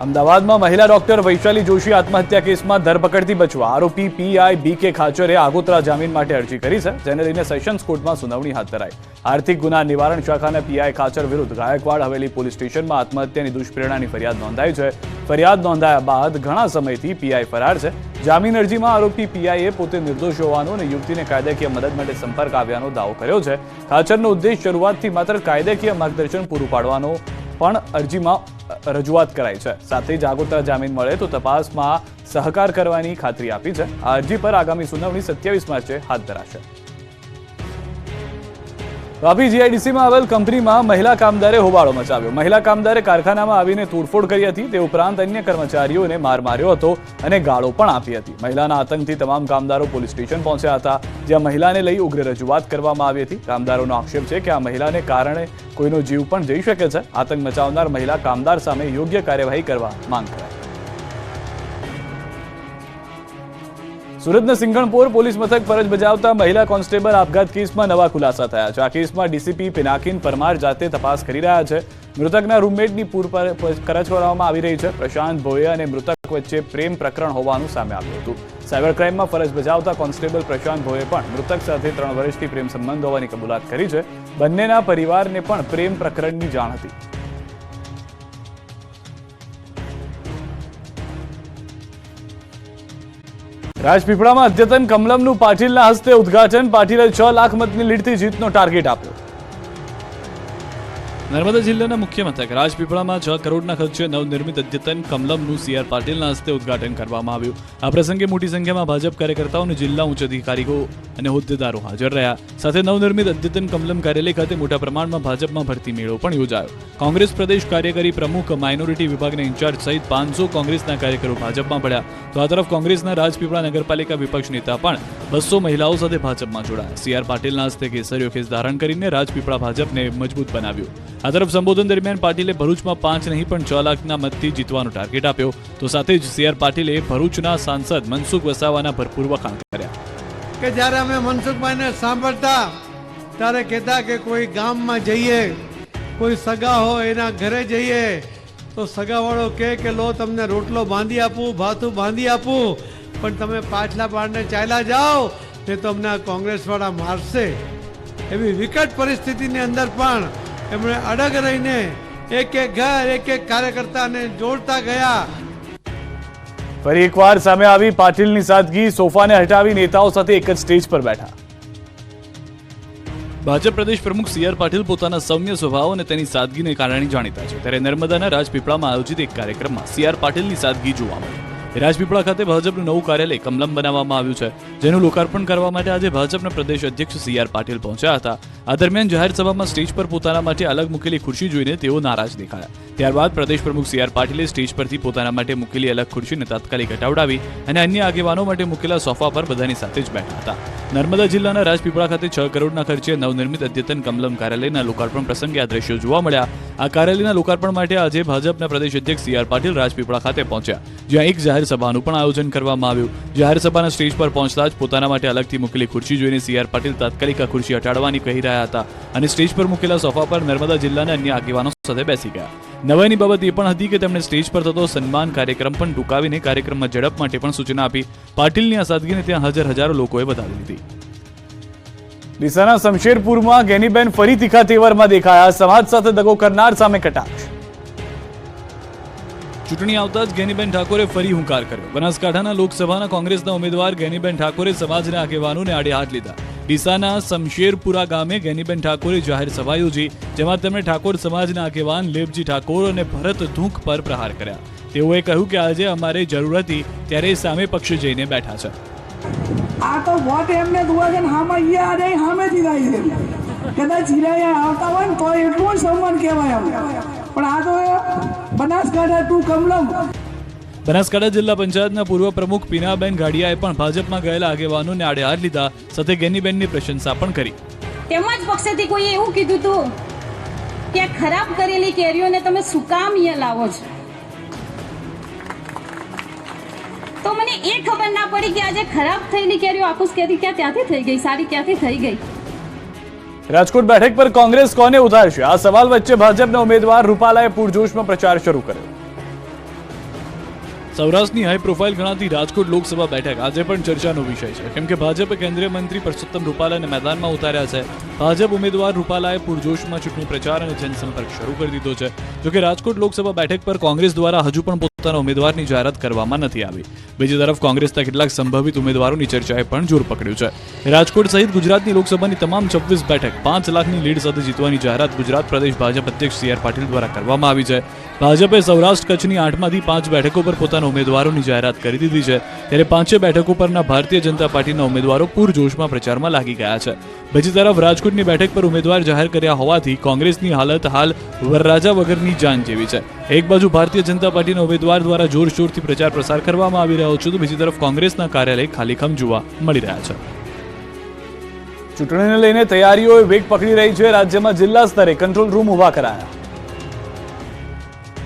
અમદાવાદમાં મહિલા ડોક્ટર વૈશાલી જોશી આત્મહત્યા કેસમાં ધરપકડથી બચવા આરોપી પીઆઈ BK ખાચરે આગોતરા જામીન માટે અરજી કરી છે, જેને લઈને સેશન્સ કોર્ટમાં સુનાવણી હાથ ધરાઈ। આર્થિક ગુના નિવારણ શાખાના પીઆઈ ખાચર વિરુદ્ધ ગાયકવાડ હવેલી પોલીસ સ્ટેશનમાં આત્મહત્યાની દુષ્પ્રેરણાની ફરિયાદ નોંધાઈ છે। ફરિયાદ નોંધાયા બાદ ઘણા સમયથી પીઆઈ ફરાર છે। જામીન અરજીમાં આરોપી પીઆઈએ પોતે નિર્દોષ હોવાનો અને યુવતીને કાયદાકીય મદદ માટે સંપર્ક આવ્યાનો દાવો કર્યો છે। ખાચરનો ઉદ્દેશ શરૂઆતથી માત્ર કાયદાકીય માર્ગદર્શન પૂરું પાડવાનો પણ અરજીમાં રજૂઆત કરાઈ છે। સાથે જ આગોતરા જામીન મળે તો તપાસમાં સહકાર કરવાની ખાતરી આપી છે। આ અરજી પર આગામી સુનાવણી 27 માર્ચે હાથ ધરાશે। વાપી જીઆઈડીસીમાં આવેલ કંપનીમાં મહિલા કામદારે હોબાળો મચાવ્યો। મહિલા કામદારે કારખાનામાં આવીને તોડફોડ કરી હતી। તે ઉપરાંત અન્ય કર્મચારીઓને માર માર્યો હતો અને ગાળો પણ આપી હતી। મહિલાના આતંકથી તમામ કામદારો પોલીસ સ્ટેશન પહોંચ્યા હતા, જ્યાં મહિલાને લઈ ઉગ્ર રજૂઆત કરવામાં આવી હતી। કામદારોનો આક્ષેપ છે કે આ મહિલાને કારણે કોઈનો જીવ પણ જઈ શકે છે। આતંક મચાવનાર મહિલા કામદાર સામે યોગ્ય કાર્યવાહી કરવા માંગ કરાઈ। સુરતના સિંઘણપોર પોલીસ મથક ફરજ બજાવતા મહિલા કોન્સ્ટેબલ આપઘાત કેસમાં નવા ખુલાસા થયા છે। આ કેસમાં ડીસીપી પિનાકીન પરમાર જાતે તપાસ કરી રહ્યા છે। મૃતકના રૂમમેટની પૂછપરછ કરવામાં આવી રહી છે। પ્રશાંત ભોયે અને મૃતક વચ્ચે પ્રેમ પ્રકરણ હોવાનું સામે આવ્યું હતું। સાયબર ક્રાઇમમાં ફરજ બજાવતા કોન્સ્ટેબલ પ્રશાંત ભોયે પણ મૃતક સાથે 3 વર્ષથી પ્રેમ સંબંધ હોવાની કબૂલાત કરી છે। બંનેના પરિવારને પણ પ્રેમ પ્રકરણની જાણ હતી। રાજપીપળામાં અદ્યતન કમલમનું પાટીલના હસ્તે ઉદ્ઘાટન। પાટીલે 6 લાખ મતની લીડથી જીતનો ટાર્ગેટ આપ્યો। નર્મદા જિલ્લાના મુખ્ય મથક રાજપીપળામાં 6 કરોડના ખર્ચે નવનિર્મિત અદ્યતન કમલમનું CR પાટીલના હસ્તે ઉદ્ઘાટન કરવામાં આવ્યું। આ પ્રસંગે મોટી સંખ્યામાં ભાજપ કાર્યકર્તાઓ અને જિલ્લા ઉચ્ચ અધિકારીઓ અને હોદ્દેદારો હાજર રહ્યા। સાથે નવનિર્મિત અદ્યતન કમલમ કાર્યાલય ખાતે મોટા પ્રમાણમાં ભાજપમાં ભરતી મેળો પણ યોજાયો। કોંગ્રેસ પ્રદેશ કાર્યકારી પ્રમુખ, માઇનોરિટી વિભાગના ઇન્ચાર્જ સહિત 500 કોંગ્રેસના કાર્યકરો ભાજપમાં પડ્યા। તો આ તરફ કોંગ્રેસના રાજપીપળા નગરપાલિકા વિપક્ષ નેતા પણ 200 મહિલાઓ સાથે ભાજપમાં જોડાયા। CR પાટીલના હસ્તે કેસરીયો ખેસ ધારણ કરીને રાજપીપળા ભાજપને મજબૂત બનાવ્યું। આ તરફ સંબોધન દરમિયાન પાટીલે ભરૂચમાં 5 નહીં પણ 6 લાખના મતથી જીતવાનો ટાર્ગેટ આપ્યો। તો સાથે જ CR પાટીલે ભરૂચના સાંસદ મનસુખ વસાવાના ભરપૂર વખાણ કર્યા। કે જ્યારે અમે મનસુખભાઈને સાંભળતા ત્યારે કહેતા કે કોઈ ગામમાં જઈએ, કોઈ સગા હોય એના ઘરે જઈએ તો સગાવાળો કહે કે લો તમને રોટલો બાંધી આપું, ભાતું બાંધી આપું, પણ તમે પાછલા પાડને ચાલ્યા જાઓ ને તો અમને આ કોંગ્રેસવાળા મારશે। એવી વિકટ પરિસ્થિતિની અંદર પણ એમણે અડગ રહીને એક એક ઘર, એક એક કાર્યકર્તાને જોડતા ગયા। ફરી એકવાર સામે આવી પાટીલની સાદગી। સોફાને હટાવી નેતાઓ સાથે એક જ સ્ટેજ પર બેઠા। ભાજપ પ્રદેશ પ્રમુખ CR પાટીલ પોતાના સૌમ્ય સ્વભાવ અને તેની સાદગીને કારણે જાણીતા છે। ત્યારે નર્મદાના રાજપીપળામાં આયોજિત એક કાર્યક્રમમાં CR પાટીલની સાદગી જોવા મળી। રાજપીપળા ખાતે ભાજપનું નવું કાર્યાલય કમલમ બનાવવામાં આવ્યું છે, જેનું લોકાર્પણ કરવા માટે આજે ભાજપના પ્રદેશ અધ્યક્ષ CR પાટીલ પહોંચ્યા હતા। આ દરમિયાન જાહેર સભામાં સ્ટેજ પર પોતાના માટે અલગ મૂકેલી ખુરશી જોઈને તેઓ નારાજ દેખાયા। ત્યારબાદ પ્રદેશ પ્રમુખ CR પાટીલે સ્ટેજ પરથી પોતાના માટે મૂકેલી અલગ ખુરશીને તાત્કાલિક હટાવડાવી અને અન્ય આગેવાનો માટે મૂકેલા સોફા પર બધાની સાથે જ બેઠા હતા। નર્મદા જિલ્લાના રાજપીપળા ખાતે 6 કરોડના ખર્ચે નવનિર્મિત અદ્યતન કમલમ કાર્યાલયના લોકાર્પણ પ્રસંગે આ દ્રશ્યો જોવા મળ્યા। આ કાર્યાલયના લોકાર્પણ માટે આજે ભાજપના પ્રદેશ અધ્યક્ષ CR પાટીલ રાજપીપળા ખાતે પહોંચ્યા, જ્યાં એક જાહેર સભાનું પણ આયોજન કરવામાં આવ્યું। જાહેર સભાના સ્ટેજ પર પહોંચતા જ પોતાના માટે અલગથી મૂકેલી ખુરશી જોઈને CR પાટીલ તાત્કાલિક આ ખુરશી હટાડવાની કહી રહ્યા હતા અને સ્ટેજ પર મૂકેલા સોફા પર નર્મદા જિલ્લાના અન્ય આગેવાનો સાથે બેસી ગયા। નવાઈની બાબત એ પણ હતી કે તેમણે સ્ટેજ પર થતો સન્માન કાર્યક્રમ પણ ટૂંકાવીને કાર્યક્રમમાં ઝડપ માટે પણ સૂચના આપી। પાટીલની આ સાદગીને ત્યાં હાજર હજારો લોકોએ વધાવી લીધી। ડીસાના શમશેરપુરમાં ગેનીબેન ફરી તીખા તેવરમાં દેખાયા। સમાજ સાથે દગો કરનાર સામે કટાક્ષ। ચૂંટણી આવતા જ ગેનીબેન ઠાકોરે ફરી હુંકાર કર્યો। બનાસકાંઠાના લોકસભાના કોંગ્રેસના ઉમેદવાર ગેનીબેન ઠાકોરે સમાજના આગેવાનોને આડે હાથ લીધા। ડીસાના શમશેરપુરા ગામે ગેનીબેન ઠાકોરે જાહેર સભા યોજી, જેમાં તેમણે ઠાકોર સમાજના આગેવાન લેબજી ઠાકોર અને ભરત ધૂંક પર પ્રહાર કર્યા। તેઓએ કહ્યું કે આજે અમારે જરૂર હતી ત્યારે સામે પક્ષે જઈને બેઠા છે। આ તો વોટ એમને દુવા છે ને હામાં ઈયા આડે હામેથી જાય છે। કદાચ જીરાયા આવતા હોય ને તો એટલું સન્માન કહેવાય અમને, પણ આ તો બનાસકાંઠા ટુ કમલમ। બનાસકાંઠા જિલ્લા પંચાયતના પૂર્વ પ્રમુખ પીનાબેન ગાડિયાએ પણ ભાજપમાં ગયેલા આગેવાનોને આડે હાથ લીધા, સાથે ગેનીબેનની પ્રશંસા પણ કરી। તેમજ પક્ષેથી કોઈએ એવું કીધું હતું કે ખરાબ કરેલી કેરીઓને તમે શું કામ અહીંયા લાવો છો, તો મને એ ખબર ના પડી કે આજે ખરાબ થયેલી કેરીઓ આફૂસ કેરી ક્યાંથી થઈ ગઈ, સારી ક્યાંથી થઈ ગઈ। રાજકોટ બેઠક પર કોંગ્રેસ કોને ઉતારશે? આ સવાલ વચ્ચે ભાજપના ઉમેદવાર રૂપાલાએ પૂરજોશમાં પ્રચાર શરૂ કર્યો। સૌરાષ્ટ્રની હાઈ પ્રોફાઇલ ગણાતી રાજકોટ લોકસભા બેઠક આજે પણ ચર્ચાનો વિષય છે, કેમ કે ભાજપે કેન્દ્રીય મંત્રી પરસોત્તમ રૂપાલાને મેદાનમાં ઉતાર્યા છે. ભાજપ ઉમેદવાર રૂપાલાએ પૂરજોશમાં ચૂંટણી પ્રચાર અને જનસંપર્ક શરૂ કરી દીધો છે. જોકે રાજકોટ લોકસભા બેઠક પર કોંગ્રેસ દ્વારા હજુ પણ પોતાના ઉમેદવારની જાહેરાત કરવામાં નથી આવી. બીજી તરફ કોંગ્રેસના કેટલાક સંભવિત ઉમેદવારોની ચર્ચાએ પણ જોર પકડ્યું છે. રાજકોટ સહિત ગુજરાતની લોકસભાની તમામ 26 બેઠક 5 લાખની લીડ સાથે જીતવાની જાહેરાત ગુજરાત પ્રદેશ ભાજપ અધ્યક્ષ CR પાટીલ દ્વારા કરવામાં આવી છે. ભાજપે સૌરાષ્ટ્ર કચ્છની 8માંથી 5 બેઠકો પર પોતાના ઉમેદવારોની જાહેરાત કરી દીધી છે, ત્યારે 5 બેઠકો પરના ભારતીય જનતા પાર્ટીના ઉમેદવારો પૂરજોશમાં પ્રચારમાં લાગી ગયા છે. બીજી તરફ રાજકોટની બેઠક પર ઉમેદવાર જાહેર કર્યા હોવાથી કોંગ્રેસની હાલત હાલ વરરાજા વગરની જાન જેવી છે. એક બાજુ ભારતીય જનતા પાર્ટીના ઉમેદવાર દ્વારા જોરશોરથી પ્રચાર પ્રસાર કરવામાં આવી રહ્યો છે, તો બીજી તરફ કોંગ્રેસના કાર્યાલય ખાલીખમ જોવા મળી રહ્યા છે. ચૂંટણીને લઈને તૈયારીઓએ વેગ પકડી રહી છે. રાજ્યમાં જિલ્લા સ્તરે કંટ્રોલ રૂમ ઉભા કરાયા.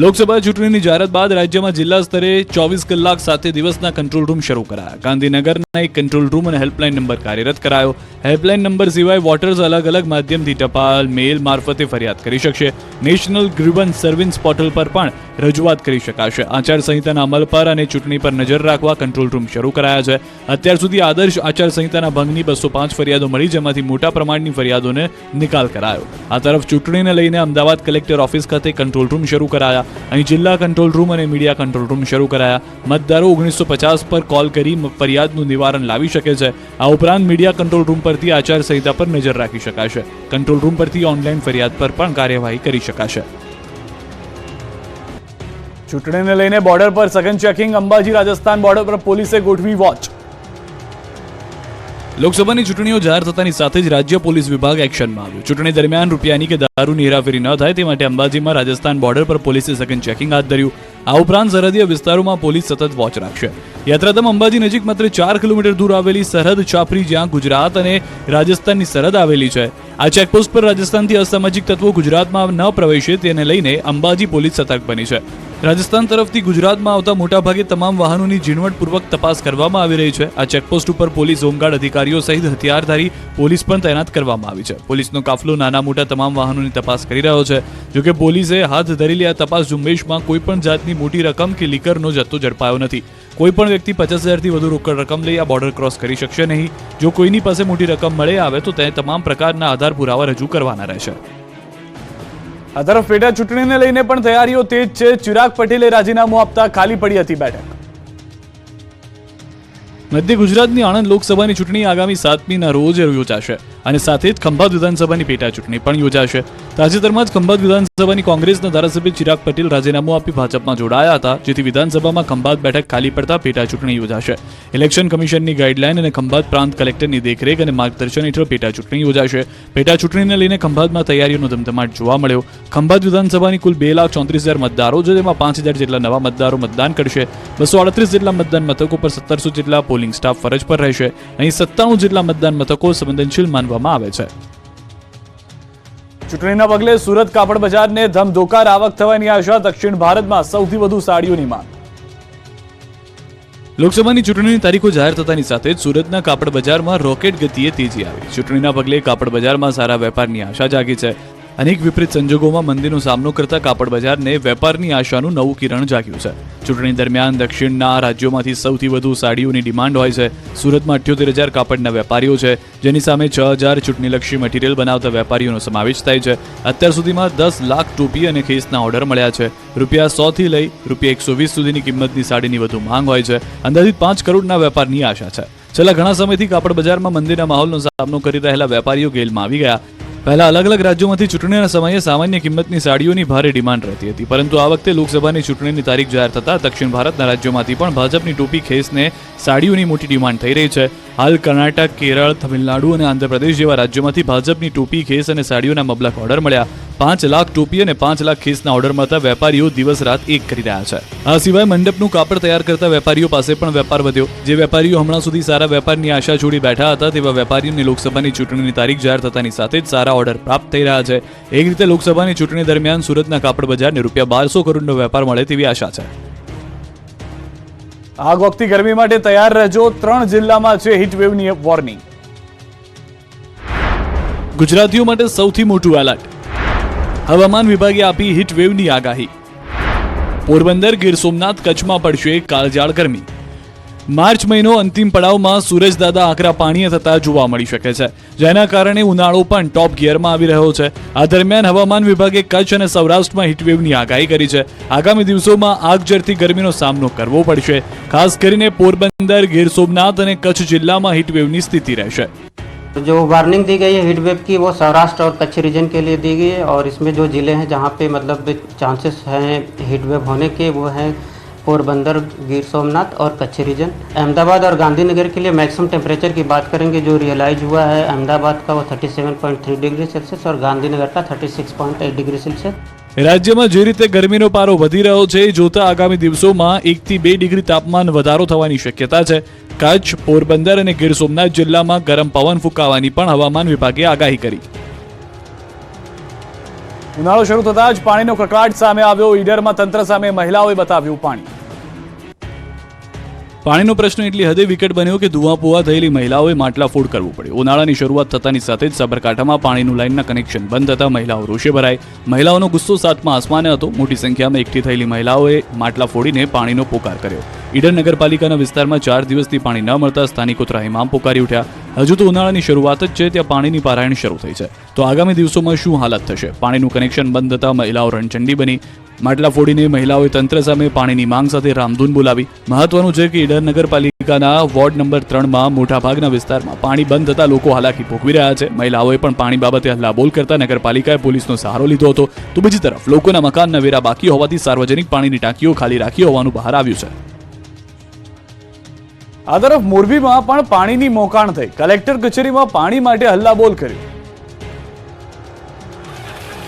લોકસભા ચૂંટણીની જાહેરાત બાદ રાજ્યમાં જિલ્લા સ્તરે 24 કલાક સાથે દિવસના કંટ્રોલ રૂમ શરૂ કરાયા. ગાંધીનગરના એક કંટ્રોલ રૂમ અને હેલ્પલાઇન નંબર કાર્યરત કરાયો. હેલ્પલાઇન નંબર સિવાય વોટર્સ અલગ અલગ માધ્યમથી ટપાલ, મેલ મારફતે ફરિયાદ કરી શકશે. નેશનલ ગ્રીવન્સ સર્વિસ પોર્ટલ પર પણ રજૂઆત કરી શકાશે. આચારસંહિતાના અમલ પર અને ચૂંટણી પર નજર રાખવા કંટ્રોલ રૂમ શરૂ કરાયા છે. અત્યાર સુધી આદર્શ આચારસંહિતાના ભંગની 205 ફરિયાદો મળી, જેમાંથી મોટા પ્રમાણની ફરિયાદોને નિકાલ કરાયો. આ તરફ ચૂંટણીને લઈને અમદાવાદ કલેક્ટર ઓફિસ ખાતે કંટ્રોલ રૂમ શરૂ કરાયા. અહીં જિલ્લા કંટ્રોલ રૂમ અને મીડિયા કંટ્રોલ રૂમ શરૂ કરાયા. મતદારો 1950 પર કોલ કરી ફરિયાદનું નિવારણ લાવી શકે છે. આ ઉપરાંત મીડિયા કંટ્રોલ રૂમ પરથી આચારસંહિતા પર નજર રાખી શકાશે. કંટ્રોલ રૂમ પરથી ઓનલાઈન ફરિયાદ પર પણ કાર્યવાહી કરી શકાશે. ચૂંટણીને લઈને બોર્ડર પર સઘન ચેકિંગ. અંબાજી રાજસ્થાન બોર્ડર પર પોલીસે ગોઠવી વોચ. લોકસભાની ચૂંટણીઓ જાહેર થતાની સાથે જ રાજ્ય પોલીસ વિભાગ એક્શનમાં આવ્યું. ચૂંટણી દરમિયાન રૂપિયાની કે દારૂની હેરાફેરી ન થાય તે માટે અંબાજીમાં રાજસ્થાન બોર્ડર પર પોલીસે સઘન ચેકિંગ હાથ ધર્યું. આ ઉપરાંત સરહદીય વિસ્તારોમાં પોલીસ સતત વોચ રાખશે. યાત્રાધામ અંબાજી નજીક માત્ર 4 કિલોમીટર દૂર આવેલી સરહદ છાપરી, જ્યાં ગુજરાત અને રાજસ્થાનની સરહદ આવેલી છે. આ ચેકપોસ્ટ પર રાજસ્થાનથી અસામાજિક તત્વો ગુજરાતમાં ન પ્રવેશે તેને લઈને અંબાજી પોલીસ સતર્ક બની છે. રાજસ્થાન તરફથી ગુજરાતમાં આવતા મોટાભાગે તમામ વાહનોની ઝીણવટપૂર્વક તપાસ કરવામાં આવી રહી છે. આ ચેકપોસ્ટ ઉપર પોલીસ, હોમગાર્ડ અધિકારીઓ સહિત હથિયારધારી પોલીસ પણ તૈનાત કરવામાં આવી છે. પોલીસનો કાફલો નાના મોટા તમામ વાહનોની તપાસ કરી રહ્યો છે. જોકે પોલીસે હાથ ધરેલી આ તપાસ ઝુંબેશમાં કોઈ પણ જાતની મોટી રકમ કે લીકરનો જથ્થો ઝડપાયો નથી. કોઈ પણ વ્યક્તિ 50,000થી વધુ રોકડ રકમ લઈ આ બોર્ડર ક્રોસ કરી શકશે નહીં. જો કોઈની પાસે મોટી રકમ મળી આવે તો તે તમામ પ્રકારના આધાર પુરાવા રજૂ કરવાના રહેશે. આ તરફ પેટા ચૂંટણીને લઈને પણ તૈયારીઓ તેજ છે. ચિરાગ પટેલે રાજીનામું આપતા ખાલી પડી હતી બેઠક. મધ્ય ગુજરાતની આણંદ લોકસભાની ચૂંટણી આગામી 7મીના રોજ યોજાશે અને સાથે જ ખંભાત વિધાનસભાની પેટા ચૂંટણી પણ યોજાશે. તાજેતરમાં જ ખંભાત વિધાનસભાની કોંગ્રેસના ધારાસભ્ય ચિરાગ પટેલ રાજીનામું આપી ભાજપમાં જોડાયા હતા, જેથી વિધાનસભામાં ખંભાત બેઠક ખાલી પડતા પેટા ચૂંટણી યોજાશે. ઇલેક્શન કમિશનની ગાઈડલાઈન અને ખંભાત પ્રાંત કલેક્ટરની દેખરેખ અને માર્ગદર્શન હેઠળ પેટા ચૂંટણી યોજાશે. પેટા ચૂંટણીને લઈને ખંભાતમાં તૈયારીઓનો ધમધમાટ જોવા મળ્યો. ખંભાત વિધાનસભાની કુલ 2,34,000 મતદારો છે, જેમાં 5,000 જેટલા નવા મતદારો મતદાન કરશે. 238 જેટલા મતદાન મથકો પર 1700 જેટલા પોલિંગ સ્ટાફ ફરજ પર રહેશે. અહીં 97 જેટલા મતદાન મથકો સંવેદનશીલ માનવામાં આવે છે. ચૂંટણીના પગલે સુરત કાપડ બજારને ધમધોકાર આવક થવાની આશા. દક્ષિણ ભારતમાં સૌથી વધુ સાડીઓની માંગ. લોકસભાની ચૂંટણીની તારીખો જાહેર થતાની સાથે જ સુરતના કાપડ બજારમાં રોકેટ ગતિએ તેજી આવી. ચૂંટણીના પગલે કાપડ બજારમાં સારા વેપારની આશા જાગી છે. અનેક વિપરીત સંજોગોમાં મંદીનો સામનો કરતા કાપડ બજારને વેપારની આશાનું નવું કિરણ જાગ્યું છે. ચૂંટણી દરમિયાન દક્ષિણના રાજ્યોમાંથી સૌથી વધુ સાડીઓની ડિમાન્ડ હોય છે. સુરતમાં 78,000 કાપડના વેપારીઓ છે, જેની સામે 6,000 ચૂંટણીલક્ષી મટીરિયલ બનાવતા વેપારીઓનો સમાવેશ થાય છે. અત્યાર સુધીમાં 10 લાખ ટોપી અને ખેસના ઓર્ડર મળ્યા છે. ₹100 થી લઈ ₹120 સુધીની કિંમતની સાડીની વધુ માંગ હોય છે. અંદાજિત 5 કરોડના વેપારની આશા છે. છેલ્લા ઘણા સમયથી કાપડ બજારમાં મંદીના માહોલનો સામનો કરી રહેલા વેપારીઓ ગેલમાં આવી ગયા. પહેલા અલગ અલગ રાજ્યોમાંથી ચૂંટણીના સમયે સામાન્ય કિંમતની સાડીઓની ભારે ડિમાન્ડ રહેતી હતી, પરંતુ આ વખતે લોકસભાની ચૂંટણીની તારીખ જાહેર થતાં દક્ષિણ ભારતના રાજ્યોમાંથી પણ ભાજપની ટોપી ખેસને સાડીઓની મોટી ડિમાન્ડ થઈ રહી છે. હાલ કર્ણાટક, કેરળ, તમિલનાડુ અને આંધ્રપ્રદેશ જેવા રાજ્યોમાંથી ભાજપની ટોપી ખેસ અને સાડીઓના મબલક ઓર્ડર મળ્યા. 5 લાખ ટોપી અને 5 લાખ ખેસના ઓર્ડર મળતા વેપારીઓ દિવસ રાત એક કરી રહ્યા છે. આ સિવાય મંડપનું કાપડ તૈયાર કરતા વેપારીઓ પાસે પણ વેપાર વધ્યો. જે વેપારીઓ હમણાં સુધી સારા વેપારની આશા છોડી બેઠા હતા, તેવા વેપારીઓને લોકસભાની ચૂંટણીની તારીખ જાહેર થતાની સાથે જ સારા ઓર્ડર પ્રાપ્ત થઈ રહ્યા છે. એક રીતે લોકસભાની ચૂંટણી દરમિયાન સુરતના કાપડ બજારને ₹1200 કરોડનો વેપાર મળે તેવી આશા છે. આગ વખતે ગરમી માટે તૈયાર રહેજો. 3 જિલ્લામાં છે હીટવેવની વોર્નિંગ. ગુજરાતીઓ માટે સૌથી મોટું એલર્ટ. હવામાન વિભાગે આપી હીટવેવની આગાહી. પોરબંદર, ગીર સોમનાથ, કચ્છમાં પડશે કાળઝાળ ગરમી. માર્ચ મહિનો અંતિમ પડાવમાં સૂરજદાદા આકરા પાણીએ થતા જોવા મળી શકે છે, જેના કારણે ઉનાળો પણ ટોપ ગિયરમાં આવી રહ્યો છે. આ દરમિયાન હવામાન વિભાગે કચ્છ અને સૌરાષ્ટ્રમાં હીટવેવની આગાહી કરી છે. આગામી દિવસોમાં આગ ઝરતી ગરમીનો સામનો કરવો પડશે. ખાસ કરીને પોરબંદર, ગીર સોમનાથ અને કચ્છ જિલ્લામાં હીટવેવની સ્થિતિ રહેશે. जो वार्निंग दी गई है हीट वेव की, वो सौराष्ट्र और कच्छ रीजन के लिए दी गई है और इसमें जो ज़िले हैं जहाँ पे मतलब चांसेस हैं हीट वेव होने के, वो हैं पोरबंदर, गीर सोमनाथ और कच्छ रीजन. अहमदाबाद और गांधीनगर के लिए मैक्सिमम टेम्परेचर की बात करेंगे, जो रियलाइज हुआ है अहमदाबाद का वो 37.3 डिग्री सेल्सियस और गांधीनगर का 36.8 डिग्री सेल्सियस. રાજ્યમાં જે રીતે ગરમીનો પારો વધી રહ્યો છે એ જોતા આગામી દિવસોમાં 1 થી 2 ડિગ્રી તાપમાન વધારો થવાની શક્યતા છે. કચ્છ, પોરબંદર અને ગીર સોમનાથ જિલ્લામાં ગરમ પવન ફૂંકાવાની પણ હવામાન વિભાગે આગાહી કરી. ઉનાળો શરૂ થતાં જ પાણીનો કકળાટ સામે આવ્યો. ઈડરમાં તંત્ર સામે મહિલાઓએ બતાવ્યું પાણી. પાણીનો પ્રશ્ન એટલી હદે વિકટ બન્યો કે ધુઆપુઆ થયેલી મહિલાઓએ માટલા ફોડ કરવું પડ્યું. ઉનાળાની શરૂઆત થતાની સાથે જ સાબરકાંઠામાં પાણીનું લાઇનના કનેક્શન બંધ થતા મહિલાઓ રોષે ભરાઈ. મહિલાઓનો ગુસ્સો સાતમા આસમાને હતો. મોટી સંખ્યામાં એકઠી થયેલી મહિલાઓએ માટલા ફોડીને પાણીનો પોકાર કર્યો. ઈડર નગરપાલિકાના વિસ્તારમાં 4 દિવસથી પાણી ન મળતા સ્થાનિકો ત્રાહિમામ પોકારી ઉઠ્યા. હજુ તો ઉનાળાની શરૂઆત જ છે, ત્યાં પાણીની પારાયણ શરૂ થઈ છે. તો આગામી દિવસોમાં શું હાલત થશે? પાણીનું કનેક્શન બંધ થતા મહિલાઓ રણચંડી બની. માટલા ફોડીને મહિલાઓએ તંત્ર સામે પાણીની માંગ સાથે રામધૂન બોલાવી. મહત્વનું છે કે ઈડર નગરપાલિકાના વોર્ડ નંબર 3માં મોટાભાગના વિસ્તારમાં પાણી બંધ થતા લોકો હાલાકી ભોગવી રહ્યા છે. મહિલાઓએ પણ પાણી બાબતે હલ્લાબોલ કરતા નગરપાલિકાએ પોલીસનો સહારો લીધો હતો. તો બીજી તરફ લોકોના મકાનના વેરા બાકી હોવાથી સાર્વજનિક પાણીની ટાંકીઓ ખાલી રાખી હોવાનું બહાર આવ્યું છે. આ તરફ મોરબીમાં પણ પાણીની મોકાણ થઈ. કલેક્ટર કચેરીમાં પાણી માટે હલ્લાબોલ કર્યું.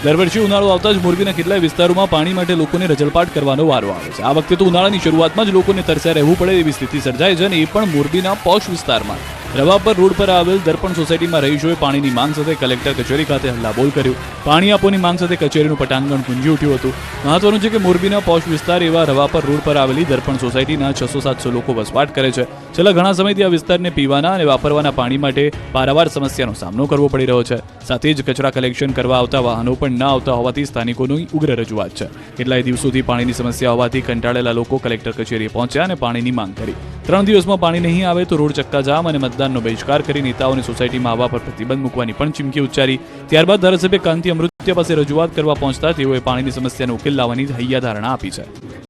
દર વર્ષે ઉનાળો આવતા જ મોરબીના કેટલાય વિસ્તારોમાં પાણી માટે લોકોને રજળપાટ કરવાનો વારો આવે છે. આ વખતે તો ઉનાળાની શરૂઆતમાં જ લોકોને તરસ્યા રહેવું પડે એવી સ્થિતિ સર્જાય છે, અને એ પણ મોરબીના પોશ વિસ્તારમાં. રવાપર રોડ પર આવેલ દર્પણ સોસાયટીમાં રહીશોએ પાણીની માંગ સાથે કલેક્ટર કચેરી ખાતે હલ્લાબોલ કર્યું. પાણી આપોની માંગ સાથે કચેરીનું પટાંગણ ગુંજી ઉઠ્યું હતું. મહત્વનું છે કે મોરબીના પોશ વિસ્તાર એવા રવાપર રોડ પર આવેલી દર્પણ સોસાયટીના 600-700 લોકો વસવાટ કરે છે. છેલ્લા ઘણા સમયથી આ વિસ્તારને પીવાના અને વાપરવાના પાણી માટે પારાવાર સમસ્યાનો સામનો કરવો પડી રહ્યો છે. સાથે જ કચરા કલેક્શન કરવા આવતા વાહનો પણ ન આવતા હોવાથી સ્થાનિકોની ઉગ્ર રજૂઆત છે. કેટલાય દિવસોથી પાણીની સમસ્યા હોવાથી કંટાળેલા લોકો કલેક્ટર કચેરીએ પહોંચ્યા અને પાણીની માંગ કરી. 3 દિવસમાં પાણી નહીં આવે તો રોડ ચક્કાજામ અને મતદાનનો બહિષ્કાર કરી નેતાઓને સોસાયટીમાં આવવા પર પ્રતિબંધ મૂકવાની પણ ચીમકી ઉચ્ચારી. ત્યારબાદ ધારાસભ્ય કાંતિ અમૃત્ય પાસે રજૂઆત કરવા પહોંચતા તેઓએ પાણીની સમસ્યાનો ઉકેલ લાવવાની હૈયાધારણા આપી છે.